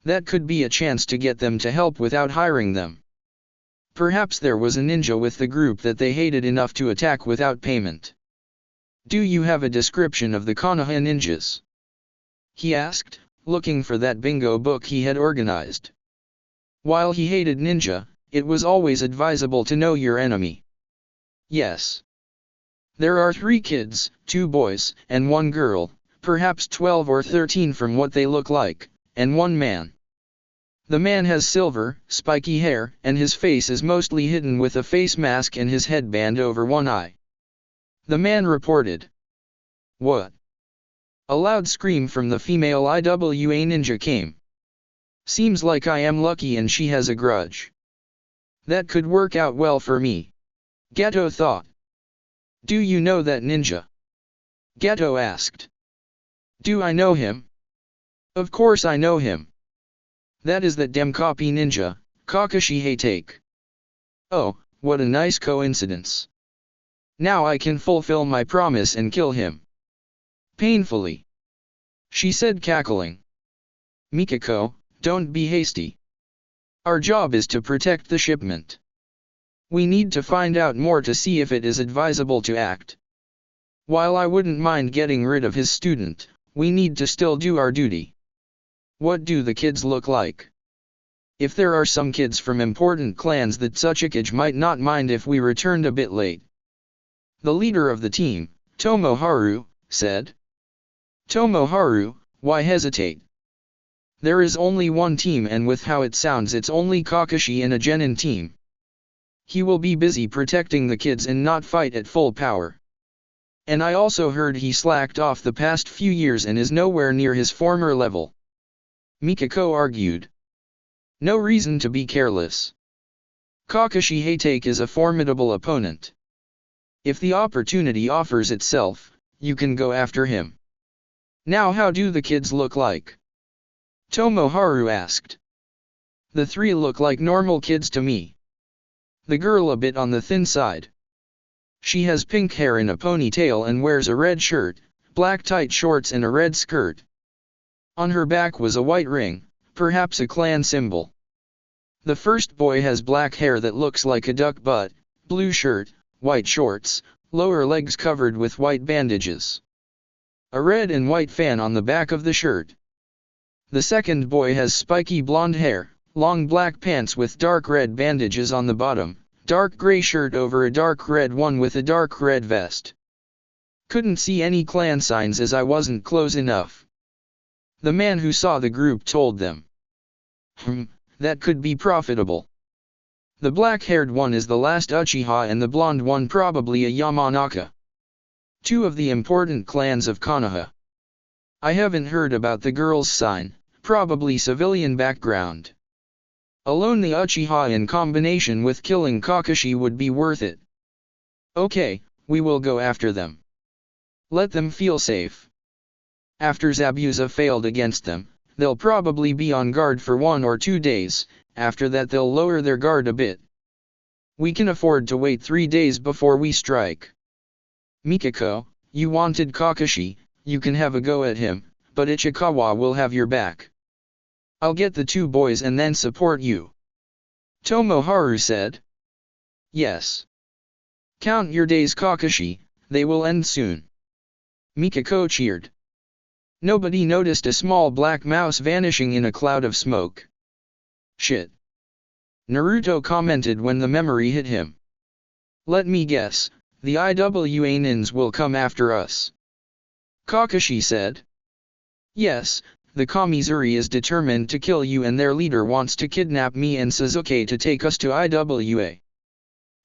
That could be a chance to get them to help without hiring them. Perhaps there was a ninja with the group that they hated enough to attack without payment. Do you have a description of the Konoha ninjas? He asked, looking for that bingo book he had organized. While he hated ninja, it was always advisable to know your enemy. Yes. There are 3 kids, 2 boys, and 1 girl, perhaps 12 or 13 from what they look like, and one man. The man has silver, spiky hair, and his face is mostly hidden with a face mask and his headband over one eye. The man reported. What? A loud scream from the female IWA ninja came. Seems like I am lucky and she has a grudge. That could work out well for me. Gato thought. Do you know that ninja? Gato asked. Do I know him? Of course I know him. That is that dem copy ninja, Kakashi Hatake. Oh, what a nice coincidence. Now I can fulfill my promise and kill him. Painfully. She said, cackling. Mikako, don't be hasty. Our job is to protect the shipment. We need to find out more to see if it is advisable to act. While I wouldn't mind getting rid of his student, we need to still do our duty. What do the kids look like? If there are some kids from important clans that Tsuchikage might not mind if we returned a bit late. The leader of the team, Tomoharu, said. Tomoharu, why hesitate? There is only one team and with how it sounds it's only Kakashi in a genin team. He will be busy protecting the kids and not fight at full power. And I also heard he slacked off the past few years and is nowhere near his former level. Mikako argued. No reason to be careless. Kakashi Hatake is a formidable opponent. If the opportunity offers itself, you can go after him. Now how do the kids look like? Tomoharu asked. The three look like normal kids to me. The girl a bit on the thin side. She has pink hair in a ponytail and wears a red shirt, black tight shorts and a red skirt. On her back was a white ring, perhaps a clan symbol. The first boy has black hair that looks like a duck butt, blue shirt, white shorts, lower legs covered with white bandages. A red and white fan on the back of the shirt. The second boy has spiky blonde hair, long black pants with dark red bandages on the bottom, dark gray shirt over a dark red one with a dark red vest. Couldn't see any clan signs as I wasn't close enough. The man who saw the group told them. That could be profitable. The black-haired one is the last Uchiha and the blonde one probably a Yamanaka. Two of the important clans of Konoha. I haven't heard about the girl's sign, probably civilian background. Alone the Uchiha in combination with killing Kakashi would be worth it. Okay, we will go after them. Let them feel safe. After Zabuza failed against them, they'll probably be on guard for 1 or 2 days, after that they'll lower their guard a bit. We can afford to wait 3 days before we strike. Mikako, you wanted Kakashi, you can have a go at him, but Ichikawa will have your back. I'll get the 2 boys and then support you. Tomoharu said. Yes. Count your days, Kakashi, they will end soon. Mikako cheered. Nobody noticed a small black mouse vanishing in a cloud of smoke. Shit. Naruto commented when the memory hit him. Let me guess, the IWA nins will come after us. Kakashi said. Yes, the Kamizuri is determined to kill you and their leader wants to kidnap me and Sasuke to take us to IWA.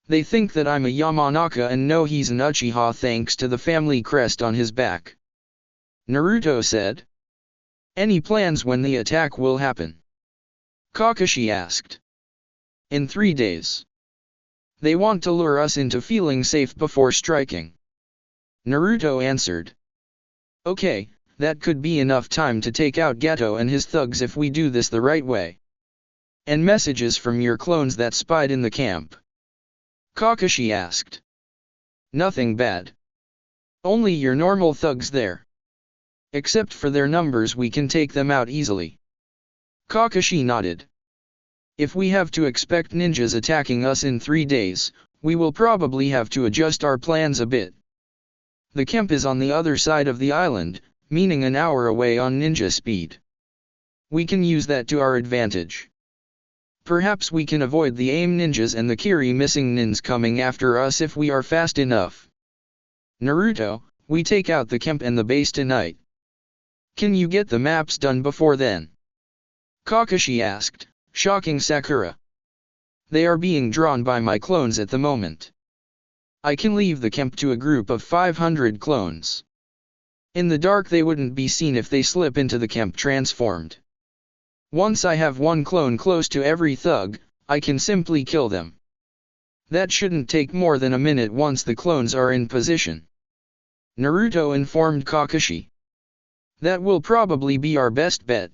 They think that I'm a Yamanaka and know he's an Uchiha thanks to the family crest on his back. Naruto said. Any plans when the attack will happen? Kakashi asked. In 3 days. They want to lure us into feeling safe before striking. Naruto answered. Okay, that could be enough time to take out Gato and his thugs if we do this the right way. And messages from your clones that spied in the camp? Kakashi asked. Nothing bad. Only your normal thugs there. Except for their numbers we can take them out easily. Kakashi nodded. If we have to expect ninjas attacking us in 3 days, we will probably have to adjust our plans a bit. The camp is on the other side of the island, meaning an hour away on ninja speed. We can use that to our advantage. Perhaps we can avoid the AIM ninjas and the Kiri missing nins coming after us if we are fast enough. Naruto, we take out the camp and the base tonight. Can you get the maps done before then? Kakashi asked, shocking Sakura. They are being drawn by my clones at the moment. I can leave the camp to a group of 500 clones. In the dark they wouldn't be seen if they slip into the camp transformed. Once I have one clone close to every thug, I can simply kill them. That shouldn't take more than a minute once the clones are in position. Naruto informed Kakashi. That will probably be our best bet.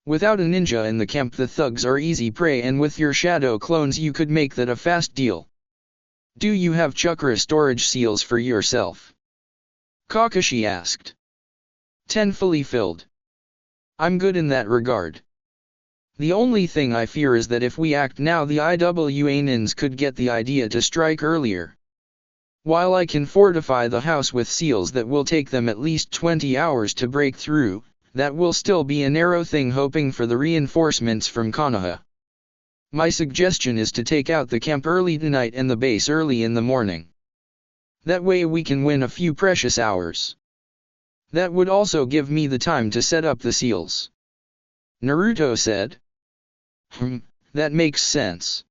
Without a ninja in the camp the thugs are easy prey, and with your shadow clones you could make that a fast deal. Do you have chakra storage seals for yourself? Kakashi asked. 10 fully filled. I'm good in that regard. The only thing I fear is that if we act now the Iwanins could get the idea to strike earlier. While I can fortify the house with seals that will take them at least 20 hours to break through, that will still be a narrow thing, hoping for the reinforcements from Konoha. My suggestion is to take out the camp early tonight and the base early in the morning. That way we can win a few precious hours. That would also give me the time to set up the seals. Naruto said. That makes sense.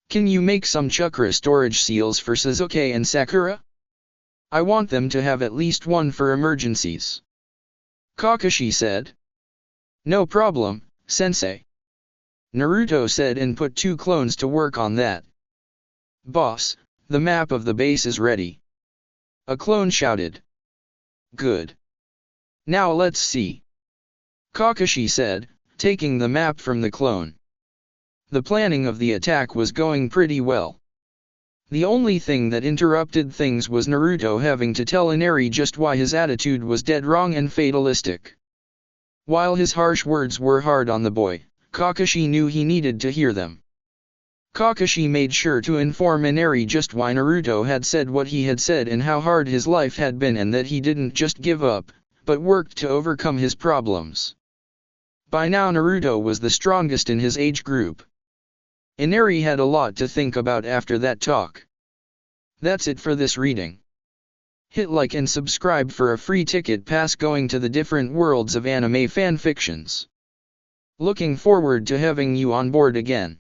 Can you make some chakra storage seals for Sasuke and Sakura? I want them to have at least one for emergencies. Kakashi said. No problem, sensei. Naruto said and put 2 clones to work on that. Boss, the map of the base is ready. A clone shouted. Good. Now let's see. Kakashi said, taking the map from the clone. The planning of the attack was going pretty well. The only thing that interrupted things was Naruto having to tell Inari just why his attitude was dead wrong and fatalistic. While his harsh words were hard on the boy, Kakashi knew he needed to hear them. Kakashi made sure to inform Inari just why Naruto had said what he had said and how hard his life had been, and that he didn't just give up, but worked to overcome his problems. By now Naruto was the strongest in his age group. Inari had a lot to think about after that talk. That's it for this reading. Hit like and subscribe for a free ticket pass going to the different worlds of anime fanfictions. Looking forward to having you on board again.